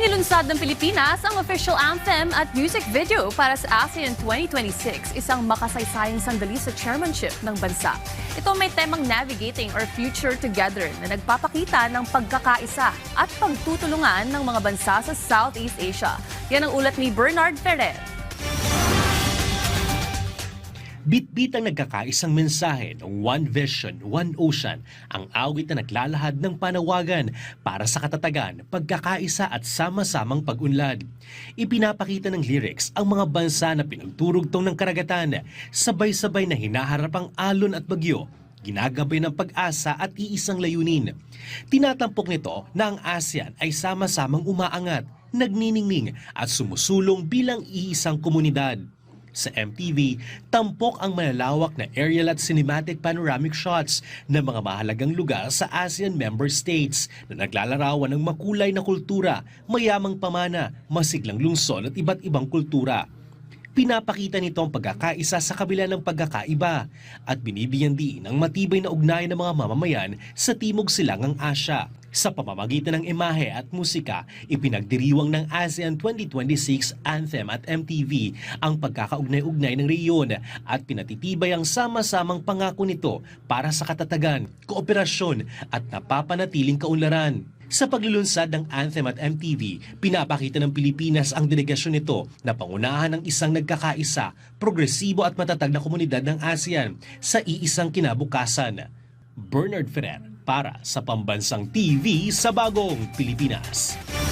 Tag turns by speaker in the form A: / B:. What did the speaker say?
A: Inilunsad ng Pilipinas ang official anthem at music video para sa ASEAN 2026, isang makasaysayang sandali sa chairmanship ng bansa. Ito may temang Navigating Our Future Together na nagpapakita ng pagkakaisa at pagtutulungan ng mga bansa sa Southeast Asia. Yan ang ulat ni Bernard Ferrer.
B: Bit-bit ang nagkakaisang mensahe ng One Vision, One Ocean, ang awit na naglalahad ng panawagan para sa katatagan, pagkakaisa at sama-samang pag-unlad. Ipinapakita ng lyrics ang mga bansa na pinagturugtong ng karagatan, sabay-sabay na hinaharap ang alon at bagyo, ginagabay ng pag-asa at iisang layunin. Tinatampok nito na ang ASEAN ay sama-samang umaangat, nagniningning at sumusulong bilang iisang komunidad. Sa MTV, tampok ang malalawak na aerial at cinematic panoramic shots ng mga mahalagang lugar sa ASEAN member states na naglalarawan ng makulay na kultura, mayamang pamana, masiglang lungsod at iba't ibang kultura. Pinapakita nito ang pagkakaisa sa kabila ng pagkakaiba at binibigyan din ng matibay na ugnayan ng mga mamamayan sa Timog Silangang Asya. Sa pamamagitan ng imahe at musika, ipinagdiriwang ng ASEAN 2026 Anthem at MTV ang pagkakaugnay-ugnay ng rehiyon at pinatitibay ang sama-samang pangako nito para sa katatagan, kooperasyon at napapanatiling kaunlaran. Sa paglulunsad ng Anthem at MTV, pinapakita ng Pilipinas ang delegasyon nito na pangunahan ng isang nagkakaisa, progresibo at matatag na komunidad ng ASEAN sa iisang kinabukasan. Bernard Ferrer para sa Pambansang TV sa Bagong Pilipinas.